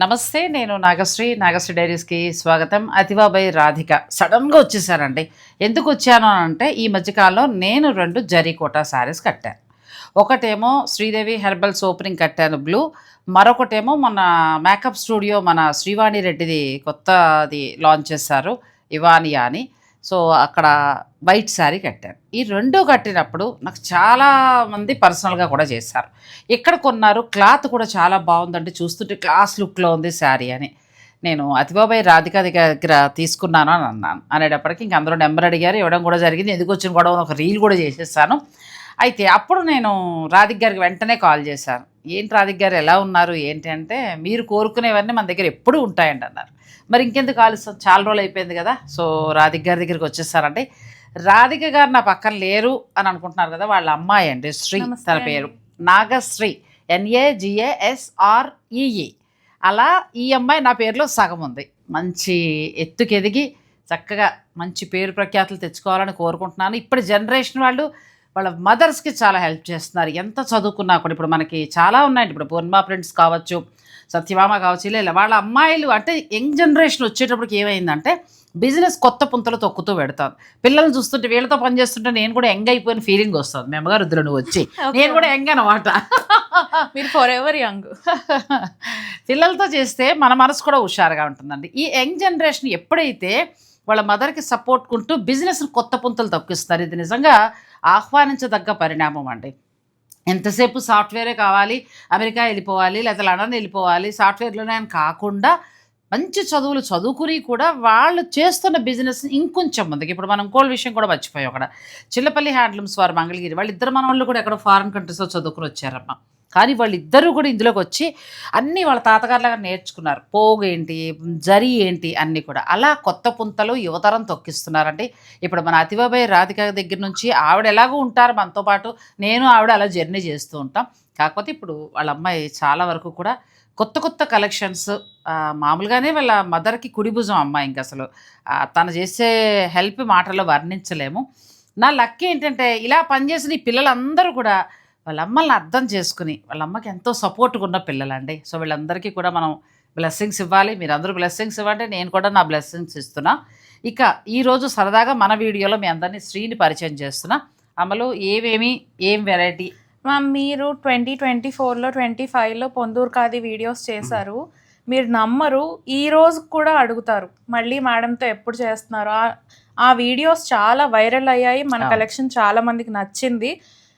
నమస్తే, నేను నాగశ్రీ డైరీస్కి స్వాగతం. అతివా బై రాధిక సడన్గా వచ్చేసానండి. ఎందుకు వచ్చాను అంటే ఈ మధ్యకాలంలో నేను 2 జరీ కోటా శారీస్ కట్టాను. ఒకటేమో శ్రీదేవి హెర్బల్స్ ఓపెనింగ్ కట్టాను బ్లూ, మరొకటేమో మన మేకప్ స్టూడియో మన శ్రీవాణి రెడ్డిది కొత్తది లాంచ్ చేశారు ఇవానియా అని. సో అక్కడ వైట్ శారీ కట్టాను. ఈ 2 కట్టినప్పుడు నాకు చాలామంది పర్సనల్గా కూడా చేశారు. ఎక్కడ కొన్నారు, క్లాత్ కూడా చాలా బాగుందండి, చూస్తుంటే క్లాస్ లుక్లో ఉంది శారీ అని. నేను అతిబాబాయ్ రాధిక దగ్గర తీసుకున్నాను అని అన్నాను. అనేటప్పటికి ఇంక అందరూ నెంబర్ అడిగారు, ఇవ్వడం కూడా జరిగింది. ఎందుకు వచ్చిన గొడవ ఒక రీల్ కూడా చేసేసాను. అయితే అప్పుడు నేను రాధిక గారికి వెంటనే కాల్ చేశాను. ఏంటి రాధిక గారు ఎలా ఉన్నారు ఏంటి అంటే, మీరు కోరుకునేవన్నీ మన దగ్గర ఎప్పుడూ ఉంటాయండి అన్నారు. మరి ఇంకెందుకు ఆలస్యం, చాలా రోజులు అయిపోయింది కదా. సో రాధిక గారి దగ్గరికి వచ్చేసారంటే, రాధిక గారు నా పక్కన లేరు అని అనుకుంటున్నారు కదా, వాళ్ళ అమ్మాయి అండి శ్రీ, తన పేరు నాగశ్రీ, NAGASREE. అలా ఈ అమ్మాయి నా పేరులో సగం ఉంది. మంచి ఎత్తుకెదిగి చక్కగా మంచి పేరు ప్రఖ్యాతులు తెచ్చుకోవాలని కోరుకుంటున్నాను. ఇప్పటి జనరేషన్ వాళ్ళు వాళ్ళ మదర్స్కి చాలా హెల్ప్ చేస్తున్నారు. ఎంత చదువుకున్నా కూడా ఇప్పుడు మనకి చాలా ఉన్నాయండి. ఇప్పుడు పూర్ణిమా ఫ్రెండ్స్ కావచ్చు, సత్యభామ కావచ్చు, ఇలా వాళ్ళ అమ్మాయిలు అంటే యంగ్ జనరేషన్ వచ్చేటప్పటికి ఏమైందంటే బిజినెస్ కొత్త పుంతలు తొక్కుతూ పెడతాను. పిల్లల్ని చూస్తుంటే వీళ్ళతో పనిచేస్తుంటే నేను కూడా యంగ్ అయిపోయిన ఫీలింగ్ వస్తుంది. మీ అమ్మగారు వద్దులు నువ్వు వచ్చి, నేను కూడా యంగ్ అనమాట. మీరు ఫర్ ఎవర్ యంగ్. పిల్లలతో చేస్తే మన మనసు కూడా హుషారుగా ఉంటుందండి. ఈ యంగ్ జనరేషన్ ఎప్పుడైతే వాళ్ళ మదర్కి సపోర్ట్ కుంటూ బిజినెస్ని కొత్త పుంతలు తొక్కిస్తారు, ఇది నిజంగా ఆహ్వానించదగ్గ పరిణామం అండి. ఎంతసేపు సాఫ్ట్వేరే కావాలి, అమెరికా వెళ్ళిపోవాలి, లేదా లండన్ వెళ్ళిపోవాలి, సాఫ్ట్వేర్లోనే అని కాకుండా మంచి చదువులు చదువుకుని కూడా వాళ్ళు చేస్తున్న బిజినెస్ ఇంకొంచెం ముందుకు. ఇప్పుడు మనం ఇంకోళ్ళ విషయం కూడా మర్చిపోయాం. అక్కడ చిల్లపల్లి హ్యాండ్లూమ్స్ వారు మంగళగిరి, వాళ్ళిద్దరు మన వాళ్ళు కూడా ఎక్కడో ఫారిన్ కంట్రీస్లో చదువుకుని వచ్చారమ్మ. కానీ వాళ్ళిద్దరూ కూడా ఇందులోకి వచ్చి అన్నీ వాళ్ళ తాతగారులాగా నేర్చుకున్నారు. పోగు ఏంటి, జరీ ఏంటి అన్నీ కూడా. అలా కొత్త పుంతలు యువతరం తొక్కిస్తున్నారండి. ఇప్పుడు మన అతిబాబాయ్ రాధిక దగ్గర నుంచి ఆవిడ ఎలాగో ఉంటారు మనతో పాటు, నేను ఆవిడ అలా జర్నీ చేస్తూ ఉంటాం. కాకపోతే ఇప్పుడు వాళ్ళ అమ్మాయి చాలా వరకు కూడా కొత్త కొత్త కలెక్షన్స్, మామూలుగానే వాళ్ళ మదర్కి కుడి భుజం అమ్మాయి. ఇంక అసలు తను చేసే హెల్ప్ మాటల్లో వర్ణించలేము. నా లక్ ఏంటంటే ఇలా పనిచేసిన ఈ పిల్లలందరూ కూడా వాళ్ళ అమ్మల్ని అర్థం చేసుకుని, వాళ్ళ అమ్మకి ఎంతో సపోర్ట్గా ఉన్న పిల్లలండి. సో వీళ్ళందరికీ కూడా మనం బ్లెస్సింగ్స్ ఇవ్వాలి. మీరందరూ బ్లెస్సింగ్స్ ఇవ్వండి, నేను కూడా నా బ్లెస్సింగ్స్ ఇస్తున్నా. ఇక ఈరోజు సరదాగా మన వీడియోలో మీ అందరినీ శ్రీని పరిచయం చేస్తున్నా. అమలు ఏం వెరైటీ మ్యామ్, మీరు 2024లో 25లో పొందూరు ఖాదీ వీడియోస్ చేశారు. మీరు నమ్మరు, ఈ రోజు కూడా అడుగుతారు మళ్ళీ మేడంతో ఎప్పుడు చేస్తున్నారు. ఆ వీడియోస్ చాలా వైరల్ అయ్యాయి, మన కలెక్షన్ చాలా మందికి నచ్చింది.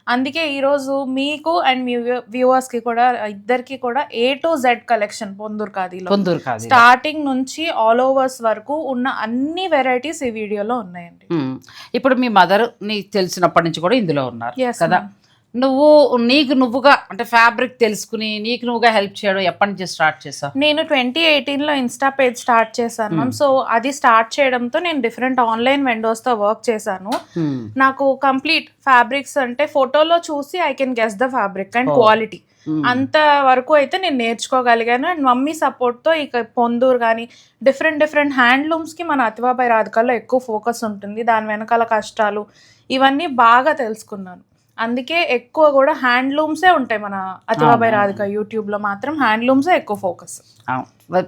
అందుకే ఈరోజు మీకు అండ్ మీ వ్యూవర్స్కి కూడా ఇద్దరికి కూడా A to Z collection Ponduru ఖాదీలో స్టార్టింగ్ నుంచి ఆల్ ఓవర్స్ వరకు ఉన్న అన్ని వెరైటీస్ ఈ వీడియోలో ఉన్నాయండి. ఇప్పుడు మీ మదర్ నీకు తెలిసినప్పటి నుంచి కూడా ఇందులో ఉన్నారు కదా. నీకు నువ్వుగా అంటే ఫ్యాబ్రిక్ తెలుసుకుని నీకు నువ్వుగా హెల్ప్ చేయడం ఎప్పటి నుంచి స్టార్ట్ చేసావు? నేను 2018లో ఇన్స్టా పేజ్ స్టార్ట్ చేశాను మ్యామ్. సో అది స్టార్ట్ చేయడంతో నేను డిఫరెంట్ ఆన్లైన్ వెండర్స్తో వర్క్ చేశాను. నాకు కంప్లీట్ ఫ్యాబ్రిక్స్ అంటే ఫోటోలో చూసి I can guess the fabric and quality అంత వరకు అయితే నేను నేర్చుకోగలిగాను. అండ్ మమ్మీ సపోర్ట్తో ఇక పొందూరు కానీ డిఫరెంట్ హ్యాండ్లూమ్స్కి మన అతిబాబాయ్ రాధికలో ఎక్కువ ఫోకస్ ఉంటుంది. దాని వెనకాల కష్టాలు ఇవన్నీ బాగా తెలుసుకున్నాను. అందుకే ఎక్కువ కూడా హ్యాండ్లూమ్సే ఉంటాయి మన అతిబాబాయ్ రాధిక యూట్యూబ్లో మాత్రం హ్యాండ్లూమ్సే ఎక్కువ ఫోకస్.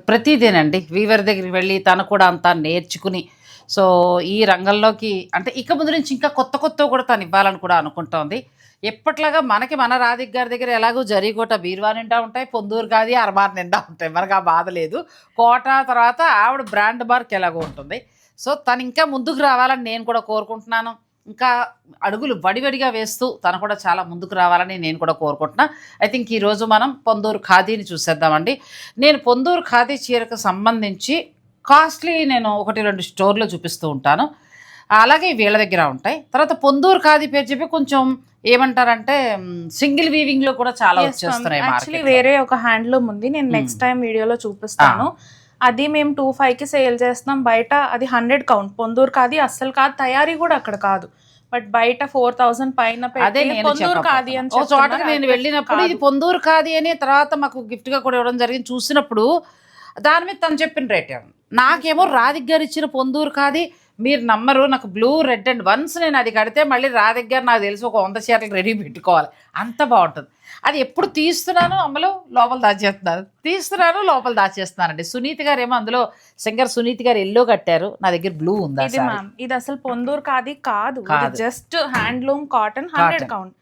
ప్రతిదేనండి వీవర్ దగ్గరికి వెళ్ళి తను కూడా అంతా నేర్చుకుని సో ఈ రంగంలోకి అంటే ఇక ముందు నుంచి ఇంకా కొత్త కూడా తను ఇవ్వాలని కూడా అనుకుంటోంది. ఎప్పట్లాగా మనకి మన రాధిక గారి దగ్గర ఎలాగో జరీకోట బీరువా నిండా ఉంటాయి, పొందూరు ఖాదీ అరమార్ నిండా ఉంటాయి, మనకు ఆ బాధ లేదు. కోట తర్వాత ఆవిడ బ్రాండ్ మార్క్ ఎలాగో ఉంటుంది. సో తను ఇంకా ముందుకు రావాలని నేను కూడా కోరుకుంటున్నాను. ఇంకా అడుగులు వడివడిగా వేస్తూ తను కూడా చాలా ముందుకు రావాలని నేను కూడా కోరుకుంటున్నా. ఐ థింక్ ఈరోజు మనం పొందూరు ఖాదీని చూసేద్దామండి. నేను పొందూరు ఖాదీ చీరకు సంబంధించి కాస్ట్లీ నేను 1-2 స్టోర్లో చూపిస్తూ ఉంటాను, అలాగే వీళ్ళ దగ్గర ఉంటాయి. తర్వాత పొందూరు ఖాదీ పేరు చెప్పి కొంచెం ఏమంటారంటే సింగిల్ వీవింగ్లో కూడా చాలా వచ్చేస్తున్నాయి. యాక్చువల్లీ వేరే ఒక హ్యాండ్లూమ్ ఉంది, నేను నెక్స్ట్ టైం వీడియోలో చూపిస్తాను. అది మేము 25కి సేల్ చేస్తున్నాం. బయట అది 100 కౌంట్. పొందూరు ఖాదీ అస్సలు కాదు, తయారీ కూడా అక్కడ కాదు, బట్ బయట 4000 పైన పొందూరు ఖాదీ అని చోట నేను వెళ్ళినప్పుడు ఇది పొందూరు ఖాదీ అని తర్వాత మాకు గిఫ్ట్గా కూడా ఇవ్వడం జరిగింది. చూసినప్పుడు దాని మీద తను చెప్పిన రేట్ నాకేమో రాధిక గారు ఇచ్చిన పొందూరు ఖాదీ మీరు నమ్మరు, నాకు బ్లూ రెడ్ అండ్ వన్స్ నేను అది కడితే మళ్ళీ దగ్గర నాకు తెలిసి ఒక 100 చీరలు రెడీ పెట్టుకోవాలి, అంత బాగుంటుంది. అది ఎప్పుడు తీస్తున్నాను అమ్మలో లోపల దాచేస్తున్నాను, తీస్తున్నాను లోపల దాచేస్తున్నానండి. సునీతి గారు ఏమో అందులో సింగర్ సునీతి గారు ఎల్లో కట్టారు, నా దగ్గర బ్లూ ఉంది. ఇది మ్యామ్ ఇది అసలు పొందూరు కాదు, జస్ట్ హ్యాండ్లూమ్ కాటన్ 100 కౌంట్.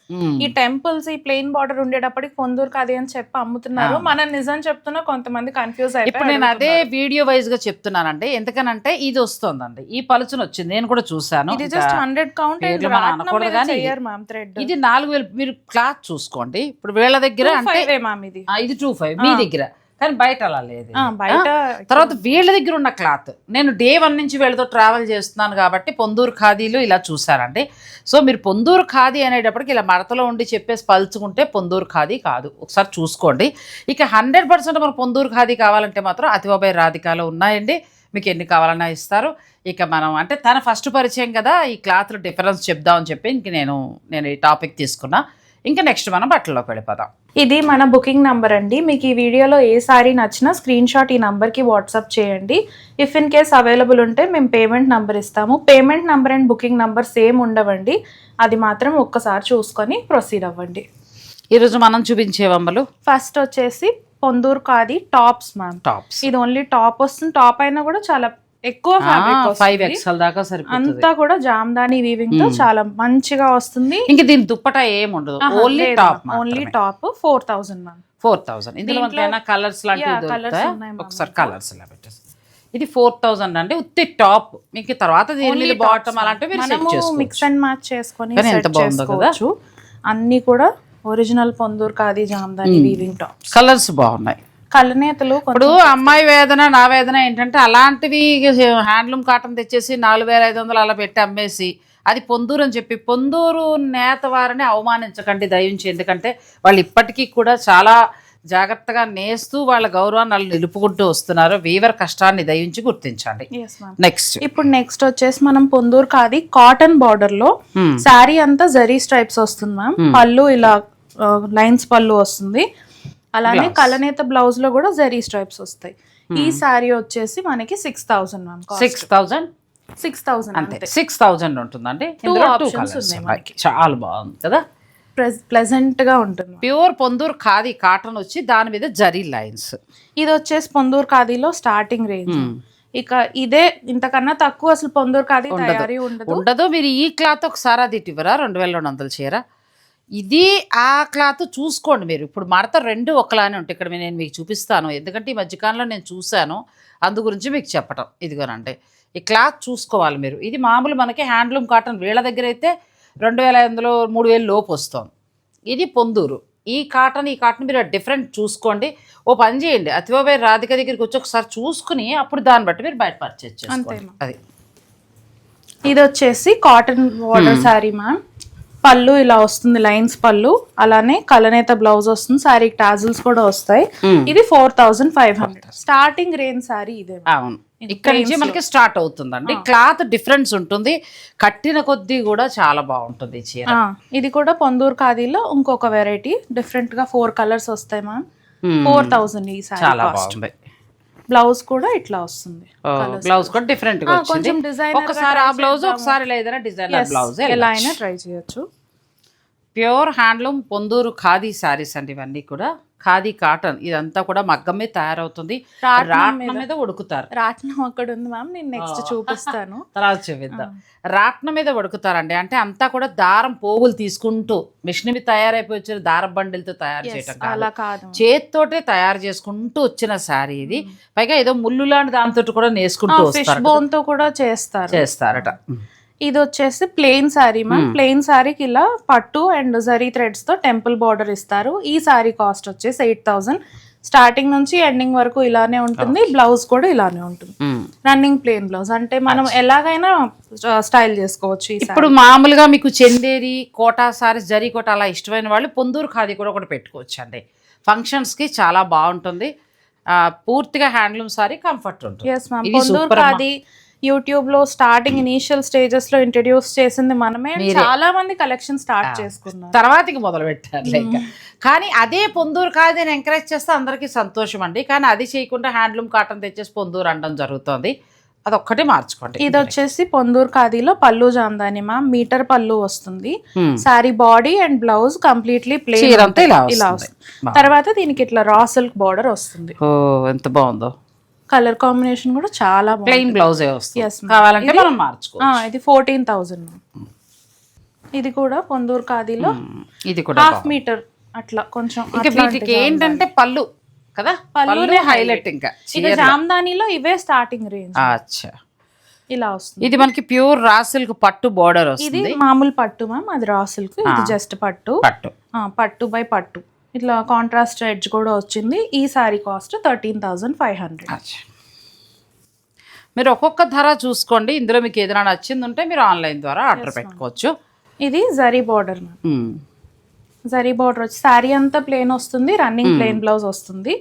ఈ టెంపుల్స్ ఈ ప్లెయిన్ బార్డర్ ఉండేటప్పటికి పొందూరు కాది అని చెప్పి అమ్ముతున్నారు. మనం నిజం చెప్తున్నా కొంతమంది కన్ఫ్యూజ్ అయిపోయి. ఇప్పుడు నేను అదే వీడియో వైజ్ గా చెప్తున్నానండి, ఎందుకనంటే ఇది వస్తుందండి, ఈ పలుచుని వచ్చింది, నేను కూడా చూసాను. ఇది జస్ట్ 100 కౌంట్. అనకూడదు కానీ ఇది 4000. మీరు క్లాత్ చూసుకోండి, ఇప్పుడు వీళ్ళ దగ్గర అంటే ఇది 25 మీ దగ్గర, కానీ బయట అలా లేదు. బయట తర్వాత వీళ్ళ దగ్గర ఉన్న క్లాత్ నేను డే 1 నుంచి వీళ్ళతో ట్రావెల్ చేస్తున్నాను కాబట్టి పొందూరు ఖాదీలు ఇలా చూసారండి. సో మీరు పొందూరు ఖాదీ అనేటప్పటికి ఇలా మడతలో ఉండి చెప్పేసి పలుచుకుంటే పొందూరు ఖాదీ కాదు, ఒకసారి చూసుకోండి. ఇక 100% మన పొందూరు ఖాదీ కావాలంటే మాత్రం అతిబాబాయ్ రాధికాలో ఉన్నాయండి, మీకు ఎన్ని కావాలన్నా ఇస్తారు. ఇక మనం అంటే తన ఫస్ట్ పరిచయం కదా, ఈ క్లాత్లో డిఫరెన్స్ చెప్దామని చెప్పి ఇంక నేను ఈ టాపిక్ తీసుకున్నా. ఇంకా నెక్స్ట్ మనం బట్టల్లోకి వెళ్ళిపోదాం. ఇది మన బుకింగ్ నంబర్ అండి. మీకు ఈ వీడియోలో ఏ సారీ నచ్చినా స్క్రీన్ షాట్ ఈ నంబర్కి వాట్సాప్ చేయండి. ఇఫ్ ఇన్ కేస్ అవైలబుల్ ఉంటే మేము పేమెంట్ నంబర్ ఇస్తాము. Payment number and booking number same ఉండవండి, అది మాత్రం ఒక్కసారి చూసుకొని ప్రొసీడ్ అవ్వండి. ఈరోజు మనం చూపించేవమ్మలు ఫస్ట్ వచ్చేసి పొందూరు కాది టాప్స్ మ్యామ్. టాప్స్ ఇది ఓన్లీ టాప్ వస్తుంది. టాప్ అయినా కూడా చాలా ఎక్కువ ఫ్యాబ్రిక్ 5XL దాకా సరిపోతుంది. అంతా కూడా జామ్దాని వీవింగ్ తో చాలా మంచిగా వస్తుంది. ఇంకా దీని దుప్పట ఏం ఉండదు, only top. Only top 4000 ma'am. 4000. ఇందులో మనకైనా కలర్స్ లాంటివి దొరుకుతాయి, ఒకసారి కలర్స్ ఇలా పెట్టేసి. ఇది 4000 అండి, ఉత్తి టాప్. మీకు తర్వాత దీని మీద బాటమ్ అలాంటివి మీరు సెట్ చేసుకోవచ్చు, మిక్స్ అండ్ మ్యాచ్ చేసుకొని సెట్ చేసుకోవచ్చు. అన్ని కూడా ఒరిజినల్ పొందూరు కాది జామ్దాని వీవింగ్ టాప్స్. కలర్స్ బాగున్నాయి. కలనేతలు ఇప్పుడు అమ్మాయి వేదన నా వేదన ఏంటంటే అలాంటివి హ్యాండ్లూమ్ కాటన్ తెచ్చేసి 4500 అలా పెట్టి అమ్మేసి అది పొందూరు అని చెప్పి పొందూరు నేత వారిని అవమానించకండి దయించి. ఎందుకంటే వాళ్ళు ఇప్పటికీ కూడా చాలా జాగ్రత్తగా నేస్తూ వాళ్ళ గౌరవాన్ని వాళ్ళు నిలుపుకుంటూ వస్తున్నారు. వీవర్ కష్టాన్ని దయించి గుర్తించండి. నెక్స్ట్ వచ్చేసి మనం పొందూరు కాది కాటన్ బార్డర్ లో శారీ అంతా జరీ స్ట్రైప్స్ వస్తుంది మ్యామ్. పళ్ళు ఇలా లైన్స్ పళ్ళు వస్తుంది, అలానే కలనేత బ్లౌజ్ లో కూడా జరీ స్ట్రైప్స్ వస్తాయి. ఈ శారీ వచ్చేసి మనకి 6000 మ్యామ్. 6000 అంతే, 6000 ఉంటుందండి. చాలా బాగుంది కదా, ప్లెజెంట్ గా ఉంటుంది. ప్యూర్ పొందూరు ఖాదీ కాటన్ వచ్చి దాని మీద జరీ లైన్స్. ఇది వచ్చేసి పొందూరు ఖాదీలో స్టార్టింగ్ రేంజ్. ఇక ఇదే ఇంతకన్నా తక్కువ అసలు పొందూరు ఖాదీ తయారీ ఉండదు. మీరు ఈ క్లాత్ ఒకసారి అది ఇవ్వరా 2200 చీర. ఇది ఆ క్లాత్ చూసుకోండి మీరు. ఇప్పుడు మడత రెండు ఒకలానే ఉంటాయి. ఇక్కడ నేను మీకు చూపిస్తాను, ఎందుకంటే ఈ మధ్యకాలంలో నేను చూశాను, అందు గురించి మీకు చెప్పటం. ఇదిగోనండి, ఈ క్లాత్ చూసుకోవాలి మీరు. ఇది మామూలు మనకి హ్యాండ్లూమ్ కాటన్ వీళ్ళ దగ్గర అయితే 2500 3000 లోపు వస్తుంది. ఇది పొందూరు ఈ కాటన్ మీరు డిఫరెంట్ చూసుకోండి. ఓ పని చేయండి, అతిబాబాయ్ రాధిక దగ్గరికి వచ్చి ఒకసారి చూసుకుని అప్పుడు దాన్ని బట్టి మీరు బయట పర్చేజ్ చేసుకోండి. అది ఇది వచ్చేసి కాటన్ వాటర్ శారీ మ్యామ్. పళ్ళు ఇలా వస్తుంది, లైన్స్ పళ్ళు, అలానే కలనేత బ్లౌజ్ వస్తుంది, శారీ టాజిల్స్ కూడా వస్తాయి. ఇది 4500 స్టార్టింగ్ రేంజ్ శారీ ఇదే. అవును, ఇక్కడ నుంచి మనకి స్టార్ట్ అవుతుందండి. క్లాత్ డిఫరెన్స్ ఉంటుంది, కట్టిన కొద్దీ కూడా చాలా బాగుంటుంది చీర. ఇది కూడా పొందూరు ఖాదీలో ఇంకొక వెరైటీ, డిఫరెంట్ గా 4 కలర్స్ వస్తాయి మ్యామ్. 4000 ఈ శారీ. చాలా బాగుంది. బ్లౌజ్ కూడా ఇట్లా వస్తుంది, బ్లౌజ్ కూడా డిఫరెంట్ గా వచ్చింది. ఒకసారి ఆ బ్లౌజ్, ఒకసారి లేదా డిజైనర్ బ్లౌజ్ ఎలా అయినా ట్రై చేయొచ్చు. ప్యూర్ హ్యాండ్లూమ్ పొందూరు ఖాదీ శారీస్ అండి ఇవన్నీ కూడా. ఖాదీ కాటన్ ఇదంతా కూడా మగ్గం మీద తయారవుతుంది, రాట్నం మీద ఉడుకుతారు. రాట్నం అక్కడ ఉంది మ్యామ్, నేను నెక్స్ట్ చూపిస్తాను, తర్వాత చూపిద్దాం. రాట్నం మీద ఉడుకుతారండి, అంటే అంతా కూడా దారం పోగులు తీసుకుంటూ మిషన్ మీద తయారైపోయి వచ్చిన దారం బండిలతో తయారు చేయటం అలా కాదు, చేతితోటే తయారు చేసుకుంటూ వచ్చిన శారీ ఇది. పైగా ఏదో ముళ్ళు లాంటి దాంతో కూడా నేసుకుంటూ ఫిష్ బోన్ తో కూడా చేస్తారట. ఇది వచ్చేసి ప్లెయిన్ శారీ మ్యామ్. ప్లెయిన్ శారీకి ఇలా పట్టు అండ్ జరీ థ్రెడ్స్ తో టెంపుల్ బార్డర్ ఇస్తారు. ఈ శారీ కాస్ట్ వచ్చేసి 8000. స్టార్టింగ్ నుంచి ఎండింగ్ వరకు ఇలానే ఉంటుంది, బ్లౌజ్ కూడా ఇలానే ఉంటుంది. రన్నింగ్ ప్లెయిన్ బ్లౌజ్, అంటే మనం ఎలాగైనా స్టైల్ చేసుకోవచ్చు. ఇప్పుడు మామూలుగా మీకు చందేరి కోటా సారీస్, జరీ కోట అలా ఇష్టమైన వాళ్ళు పొందూరు ఖాదీ కూడా ఒకటి పెట్టుకోవచ్చు అండి. ఫంక్షన్స్ కి చాలా బాగుంటుంది, పూర్తిగా హ్యాండ్లూమ్ సారీ, కంఫర్ట్ ఉంటుంది. పొందూరు ఖాదీ యూట్యూబ్ లో స్టార్టింగ్ ఇనీషియల్ స్టేజెస్ లో ఇంట్రడ్యూస్ చేసింది మనమే. చాలా మంది కలెక్షన్ స్టార్ట్ చేసుకున్నారు, తర్వాతకి మొదలు పెట్టారు లైక్. కానీ అదే పొందూరు ఖాదీని ఎంకరేజ్ చేస్తే అందరికీ సంతోషం అండి. కానీ అది చేయకుండా హ్యాండ్లూమ్ కాటన్ తెచ్చేసి పొందూరు అనడం జరుగుతుంది. అదొక్కటి మార్చుకోండి. ఇది వచ్చేసి పొందూరు ఖాదీలో పళ్ళు జామ్దాని మ్యామ్, మీటర్ పళ్ళు వస్తుంది. Sari body and blouse completely plain అంతా ఇలా వస్తుంది. తర్వాత దీనికి ఇట్లా రా సిల్క్ బార్డర్ వస్తుంది. ఓ ఎంత బాగుందో. కలర్ కాంబినేషన్ కూడా చాలా బాగుంది. ప్లెయిన్ బ్లౌజ్ వస్తుంది. Yes, ma'am. కావాలంటే మనం మార్చుకోవచ్చు. ఇది 14,000. ఇది కూడా పొందూరు ఖాదీలో ఇది కూడా హాఫ్ మీటర్ అట్లా కొంచెం. ఇంకా వీటికి ఏంటంటే పళ్ళు కదా, పళ్ళు హైలైట్. ఇంకా జామ్దానిలో ఇవే స్టార్టింగ్ రేంజ్. అచ్చా, ఇలా వస్తుంది. ఇది మనకి ప్యూర్ రా సిల్క్ పట్టు బోర్డర్ ఇది వస్తుంది. మామూలు పట్టు మ్యామ్, అది రా సిల్క్. ఇది జస్ట్ పట్టు. పట్టు బై పట్టు ఇట్లా కాంట్రాస్ట్ ఎడ్జ్ కూడా వచ్చింది. ఈ సారీ కాస్ట్ 13,500. అచ్చా, మీరు ఒక్కొక్క ధర చూసుకోండి. ఇందులో మీకు ఏదైనా నచ్చింది ఉంటే మీరు ఆన్లైన్ ద్వారా ఆర్డర్ పెట్టుకోవచ్చు. ఇది zari border ma'am. Zari border వచ్చి శారీ అంతా ప్లేన్ వస్తుంది, రన్నింగ్ ప్లేన్ బ్లౌజ్ వస్తుంది.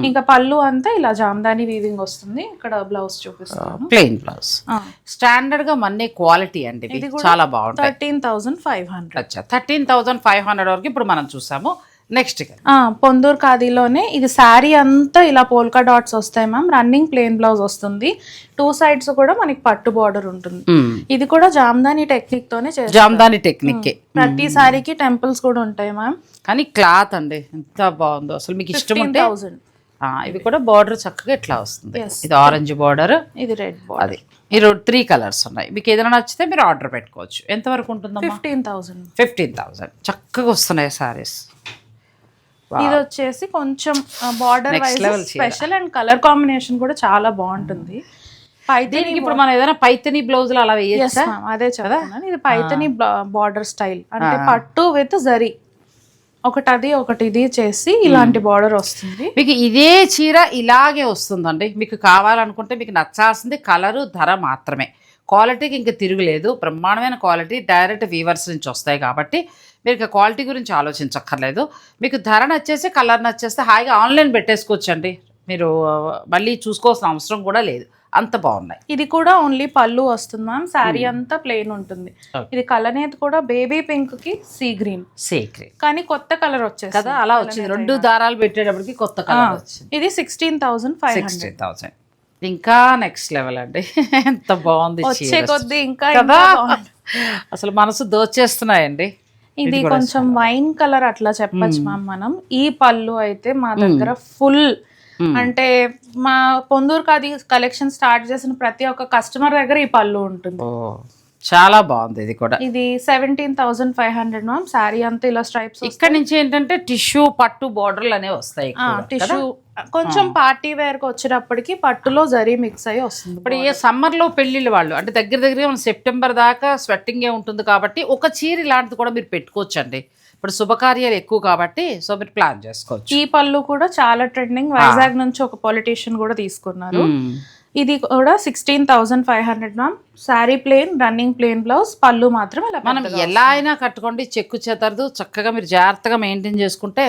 ఇంకా పళ్ళు అంతా ఇలా జామ్దాని వీవింగ్ వస్తుంది. ఇక్కడ బ్లౌజ్ చూపిస్తాను, ప్లెయిన్ బ్లౌజ్. స్టాండర్డ్ గా మన్నే క్వాలిటీ అండి, ఇది చాలా బాగుంటుంది. 13,500. అచ్చా, 13,500 వరకు ఇప్పుడు మనం చూసాము. నెక్స్ట్ పొందూరు ఖాదీలోనే ఇది శారీ అంతా ఇలా పోల్కా డాట్స్ వస్తాయి మ్యామ్. రన్నింగ్ ప్లేన్ బ్లౌజ్ వస్తుంది. 2 sides కూడా మనకి పట్టు బార్డర్ ఉంటుంది. ఇది కూడా జామ్దాని టెక్నిక్ తోనే చేస్తారు. జామ్దాని టెక్నిక్. ప్రతి సారీకి టెంపుల్స్ కూడా ఉంటాయి మ్యామ్. కానీ క్లాత్ అండి ఎంత బాగుందో అసలు. మీకు ఇష్టం ఉంటే ఇవి కూడా బార్డర్ చక్కగా ఇట్లా వస్తుంది. ఇది ఆరెంజ్ బార్డర్, ఇది రెడ్ బార్డర్. అది ఈ 3 కలర్స్ ఉన్నాయి. మీకు ఏదైనా నచ్చితే మీరు ఆర్డర్ పెట్టుకోవచ్చు. ఎంత వరకు ఉంటుందో? 15,000. 15,000 చక్కగా వస్తున్నాయి సారీస్. ఇది వచ్చేసి కొంచెం border wise special and colour combination కూడా చాలా బాగుంటుంది. దీనికి ఇప్పుడు మనం ఏదైనా పైతని బ్లౌజ్ అలా వేయచ్చా? అదే చదువుతున్నాను. ఇది పైతని బార్డర్ స్టైల్ అంటే పట్టు విత్ జరీ ఒకటి ఇది చేసి ఇలాంటి బార్డర్ వస్తుంది. మీకు ఇదే చీర ఇలాగే వస్తుందండి. మీకు కావాలనుకుంటే మీకు నచ్చాల్సింది కలరు, ధర మాత్రమే. క్వాలిటీకి ఇంకా తిరుగులేదు. బ్రహ్మాండమైన క్వాలిటీ డైరెక్ట్ వీవర్స్ నుంచి వస్తాయి కాబట్టి మీరు ఇక క్వాలిటీ గురించి ఆలోచించక్కర్లేదు. మీకు ధర నచ్చేసి కలర్ నచ్చేస్తే హాయిగా ఆన్లైన్ పెట్టేసుకోవచ్చండి. మీరు మళ్ళీ చూసుకోవాల్సిన అవసరం కూడా లేదు, అంత బాగున్నాయి. ఇది కూడా ఓన్లీ పళ్ళు వస్తుంది మ్యామ్. శారీ అంతా ప్లెయిన్ ఉంటుంది. ఇది కలనేది కూడా బేబీ పింక్ కి సీ గ్రీన్ కానీ కొత్త కలర్ వచ్చేసి కదా అలా వచ్చింది. 2 దారాలు పెట్టేటప్పటికి కొత్త కలర్ వచ్చింది. ఇది 16,500. 16,000 ఇంకా నెక్స్ట్ లెవెల్ అండి. ఎంత బాగుంది వచ్చే కొద్ది ఇంకా కదా, అసలు మనసు దోచేస్తున్నాయండి. ఇది కొంచెం వైన్ కలర్ అట్లా చెప్పచ్చు మ్యామ్ మనం. ఈ పళ్ళు అయితే మా దగ్గర ఫుల్ అంటే మా పొందూరు ఖాదీ కలెక్షన్ స్టార్ట్ చేసిన ప్రతి ఒక్క కస్టమర్ దగ్గర ఈ పళ్ళు ఉంటుంది. చాలా బాగుంది. ఇది కూడా ఇది 17,500 మ్యామ్. శారీ అంతా ఇలా స్ట్రైప్స్. ఇక్కడ నుంచి ఏంటంటే టిష్యూ పట్టు బోర్డర్లు అనేవి వస్తాయి. టిష్యూ కొంచెం పార్టీ వేర్ కి వచ్చేటప్పటికి పట్టులో జరీ మిక్స్ అయ్యి వస్తుంది. ఇప్పుడు ఏ సమ్మర్ లో పెళ్లిళ్ళు వాళ్ళు అంటే దగ్గర మన సెప్టెంబర్ దాకా స్వెట్టింగ్ ఉంటుంది కాబట్టి ఒక చీర ఇలాంటిది కూడా మీరు పెట్టుకోవచ్చు అండి. ఇప్పుడు శుభకార్యాలు ఎక్కువ కాబట్టి సో మీరు ప్లాన్ చేసుకోవచ్చు. ఈ పళ్ళు కూడా చాలా ట్రెండింగ్. వైజాగ్ నుంచి ఒక పొలిటీషియన్ కూడా తీసుకున్నారు. ఇది కూడా 16,500 ma'am. Sari plain, running plain blouse, పళ్ళు మాత్రం మనం ఎలా అయినా కట్టుకోండి, చెక్కు చెదరదు. చక్కగా మీరు జాగ్రత్తగా మెయింటైన్ చేసుకుంటే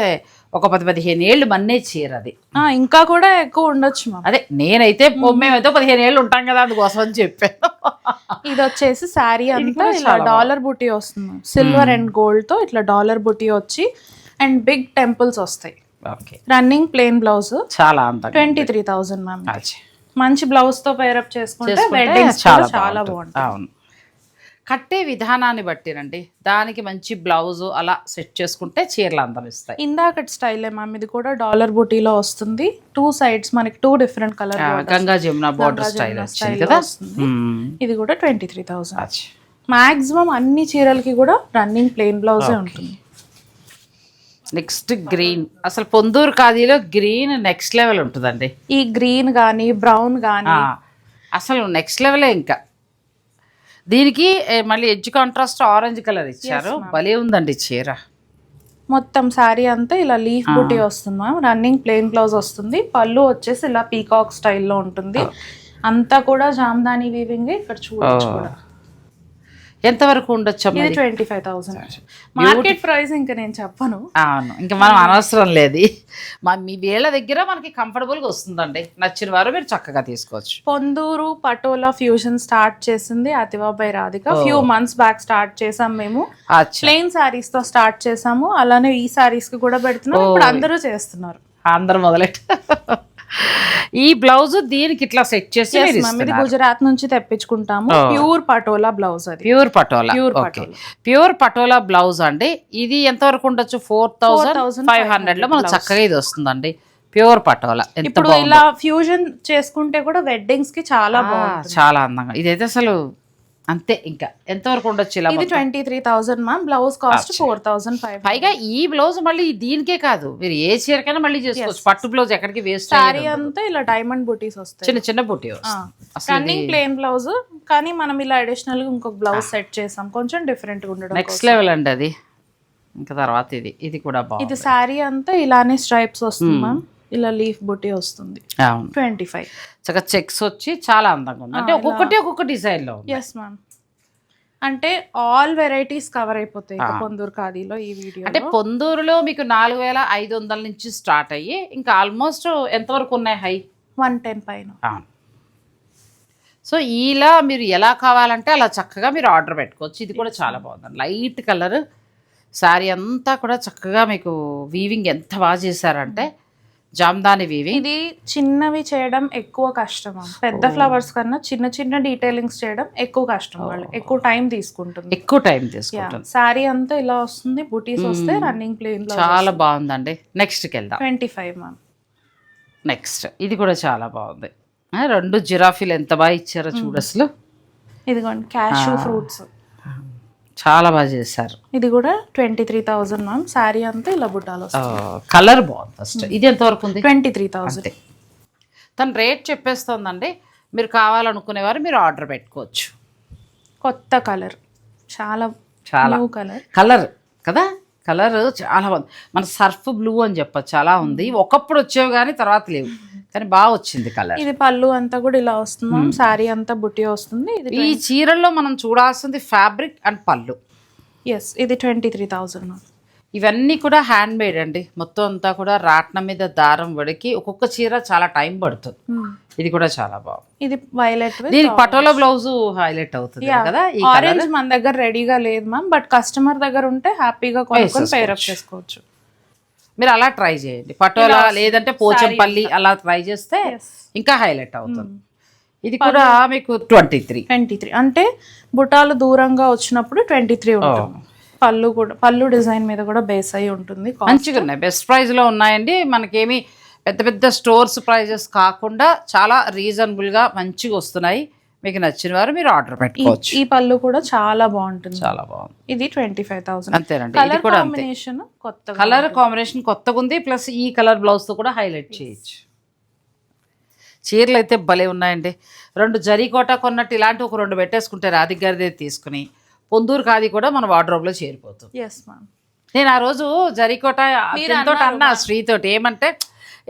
ఒక 10-15 ఏళ్ళు మన్నే చీర. అది ఇంకా కూడా ఎక్కువ ఉండొచ్చు మ్యామ్. అదే నేనైతే మేమైతే 15 ఏళ్ళు ఉంటాం కదా అందుకోసం అని చెప్పాను. ఇది వచ్చేసి శారీ అంతా ఇలా డాలర్ బుటీ వస్తుంది. సిల్వర్ అండ్ గోల్డ్ తో ఇట్లా డాలర్ బుటీ వచ్చి అండ్ బిగ్ టెంపుల్స్ వస్తాయి. రన్నింగ్ ప్లేన్ బ్లౌజ్ చాలా 23,000 మ్యామ్. మంచి బ్లౌజ్ తో పేరప్ చేసుకుంటే వెడ్డింగ్స్ చాలా బాగుంటుంది. అవును, కట్టే విధానాన్ని బట్టినండి. దానికి మంచి బ్లౌజ్ అలా సెట్ చేసుకుంటే చీరలు అందం ఇస్తాయి. ఇందాకటి స్టైలే మ్యామ్. ఇది కూడా డాలర్ బుటీలో వస్తుంది. 2 sides మనకి 2 different colour Ganga Jamuna border style వచ్చింది కదా. ఇది కూడా 23,000. మాక్సిమం అన్ని చీరలకి కూడా రన్నింగ్ ప్లెయిన్ బ్లౌజే ఉంటుంది. Next green. అసలు పొందూరు ఖాదీలో గ్రీన్ నెక్స్ట్ లెవెల్ ఉంటుందండి. ఈ గ్రీన్ కానీ బ్రౌన్ కానీ అసలు నెక్స్ట్ లెవెలే. ఇంకా దీనికి మళ్ళీ ఎడ్జ్ కాంట్రాస్ట్ ఆరెంజ్ కలర్ ఇచ్చారు. భలే ఉందండి చీర. మొత్తం శారీ అంతా ఇలా లీఫ్ బుటీ వస్తుంది. రన్నింగ్ ప్లెయిన్ బ్లౌజ్ వస్తుంది. పళ్ళు వచ్చేసి ఇలా పీకాక్ స్టైల్లో ఉంటుంది. అంతా కూడా జామ్దాని వీవింగ్. ఇక్కడ చూడొచ్చు కూడా. ఎంతవరకు ఉండొచ్చు? 25,000 మార్కెట్ ప్రైస్. ఇంకా నేను చెప్పను. అవును, ఇంకా మనం అనవసరం లేదు. మీ వేళ దగ్గర మనకి కంఫర్టబుల్గా వస్తుందండి. నచ్చిన వారు మీరు చక్కగా తీసుకోవచ్చు. పొందూరు పటోలా ఫ్యూజన్ స్టార్ట్ చేసింది అతివాబాయి Radhika. Few months back start చేసాం మేము. ప్లెయిన్ శారీస్ తో స్టార్ట్ చేసాము. అలానే ఈ శారీస్ కి కూడా పెడుతున్నాం. ఇప్పుడు అందరూ చేస్తున్నారు. అందరూ మొదలెట్ ఈ బ్లౌజ్ దీనికి ఇట్లా సెట్ చేసి Yes, మీరు ma'am. ఇది ఇస్తున్నారు. గుజరాత్ నుంచి తెప్పించుకుంటాము. Oh. ప్యూర్ పటోలా బ్లౌజ్ అది. Pure patola. Pure okay, patola. Pure patola blouse అండి. ఇది ఎంతవరకు ఉండొచ్చు? 4,500 లో మనకు blouse. చక్కగా ఇది వస్తుందండి. ప్యూర్ పటోలా ఎంత ఇప్పుడు బాగుందో. ఇలా ఫ్యూజన్ చేసుకుంటే కూడా వెడ్డింగ్స్ కి చాలా బాగుంటుంది. చాలా అందంగా. ఇదైతే అసలు అంతే. ఇంకా ఎంతవరకు ఉండొచ్చు ఇలా? ఇది 23,000 మ్యామ్. Blouse cost 4,500. పైగా ఈ బ్లౌజ్ మళ్ళీ దీనికే కాదు, మీరు ఏ చీరకైనా మళ్ళీ చేసుకోవచ్చు. పట్టు బ్లౌజ్ ఎక్కడికి వేస్ట్ సారీ అంతా ఇలా డైమండ్ బుటీస్ వస్తాయి. చిన్న చిన్న బుట్టి రన్నింగ్ ప్లేన్ బ్లౌజ్, కానీ మనం ఇలా అడిషనల్ గా ఇంకొక బ్లౌజ్ సెట్ చేసాం, కొంచెం డిఫరెంట్ గా ఉండడం. నెక్స్ట్ లెవెల్ అండి అది. ఇంకా తర్వాత ఇది కూడా బాగుంది. ఇది సారీ అంతా ఇలానే స్ట్రైప్స్ వస్తుంది మ్యామ్. ఇలా లీఫ్ బుట్టి వస్తుంది. అవును, 25. చక్కగా చెక్స్ వచ్చి చాలా అందంగా ఉంది. అంటే ఒక్కొక్కటి ఒక్కొక్క డిజైన్ లో ఉంది. Yes ma'am. అంటే ఆల్ వెరైటీస్ కవర్ అయిపోతాయి పొందూరు ఖాదీలో ఈ వీడియో. అంటే పొందూరులో మీకు 4,500 నుంచి స్టార్ట్ అయ్యి ఇంకా ఆల్మోస్ట్ ఎంతవరకు ఉన్నాయి హై? 110 పైన. సో ఇలా మీరు ఎలా కావాలంటే అలా చక్కగా మీరు ఆర్డర్ పెట్టుకోవచ్చు. ఇది కూడా చాలా బాగుంది. లైట్ కలర్ శారీ అంతా కూడా చక్కగా మీకు వీవింగ్ ఎంత బాగా చేశారంటే జామ్దాని వీవింగ్. ఇది చిన్నవి చేయడం ఎక్కువ కష్టం. పెద్ద ఫ్లవర్స్ కన్నా చిన్న చిన్న డీటెయిలింగ్స్ చేయడం ఎక్కువ కష్టం. వాళ్ళు ఎక్కువ టైం తీసుకుంటుంది. ఎక్కువ టైం తీసుకుంటుంది. సారీ అంతా ఇలా వస్తుంది, బుటీస్ వస్తే రన్నింగ్ ప్లేన్ లో చాలా బాగుందండి. నెక్స్ట్కి వెళ్దాం. 25 మ్యామ్. నెక్స్ట్ ఇది కూడా చాలా బాగుంది. రెండు జిరాఫీలు ఎంత బాగా ఇచ్చారో చూడు అసలు. ఇదిగోండి క్యాషూ ఫ్రూట్స్ చాలా బాగా చేశారు. ఇది కూడా 23,000 మ్యామ్. శారీ అంతా ఇలా బుట్టాలు వస్తాయి. కలర్ బాగుంది. ఫస్ట్ ఇది ఎంతవరకు ఉంది? 23,000. తను రేట్ చెప్పేస్తుందండి. మీరు కావాలనుకునేవారు మీరు ఆర్డర్ పెట్టుకోవచ్చు. కొత్త కలర్, చాలా చాలా న్యూ కలర్. కలర్ కదా, కలర్ చాలా బాగుంది. మన సర్ఫ్ బ్లూ అని చెప్పచ్చు. చాలా ఉంది. ఒకప్పుడు వచ్చేవి కానీ తర్వాత లేవు, కానీ బాగా వచ్చింది కలర్. ఇది పళ్ళు అంతా కూడా ఇలా వస్తుంది. శారీ అంతా బుట్టి వస్తుంది. ఇది ఈ చీరల్లో మనం చూడాల్సింది ఫ్యాబ్రిక్ అండ్ పళ్ళు. ఎస్, ఇది 23,000. ఇవన్నీ కూడా హ్యాండ్ మేడ్ అండి. మొత్తం అంతా కూడా రాట్నం మీద దారం వడికి ఒక్కొక్క చీర చాలా టైం పడుతుంది. ఇది కూడా చాలా బాగుంది. ఇది వైలెట్, దీనికి పటోలా బ్లౌజ్ హైలైట్ అవుతుంది కదా. ఈ ఆరెంజ్ మన దగ్గర రెడీగా లేదు మ్యామ్, బట్ కస్టమర్ దగ్గర ఉంటే హ్యాపీగా కొనుక్కొని పేర్ అప్ చేసుకోవచ్చు. మీరు అలా ట్రై చేయండి. పటోలా లేదంటే పోచంపల్లి అలా ట్రై చేస్తే ఇంకా హైలైట్ అవుతుంది. ఇది కూడా మీకు 23 అంటే బుటాలు దూరంగా వచ్చినప్పుడు 23 ఉంటుంది. పళ్ళు కూడా, పళ్ళు డిజైన్ మీద కూడా బేస్ అయి ఉంటుంది. మంచిగా ఉన్నాయి, బెస్ట్ ప్రైస్ లో ఉన్నాయండి. మనకేమి పెద్ద పెద్ద స్టోర్స్ ప్రైజెస్ కాకుండా చాలా రీజనబుల్ గా మంచిగా వస్తున్నాయి. మీకు నచ్చిన వారు మీరు ఆర్డర్ పెట్టుకోవచ్చు. ఈ పళ్ళు కూడా చాలా బాగుంటుంది. చాలా బాగుంది. ఇది 25,000. అంతేనండి. ఇది కూడా అంతే. కలర్ కాంబినేషన్ కొత్తగా ఉంది. ప్లస్ ఈ కలర్ బ్లౌజ్ తో కూడా హైలైట్ చేయొచ్చు. చీరలు అయితే భలే ఉన్నాయండి. 2 జరీకోట కొన్నట్టు ఇలాంటి ఒక 2 పెట్టేసుకుంటే రాధిక గారిదే తీసుకుని పొందూరు ఖాదీ కూడా మన వార్డ్రోబ్ లో చేరిపోతుంది. నేను ఆ రోజు జరీకోట అన్నా శ్రీతోటి ఏమంటే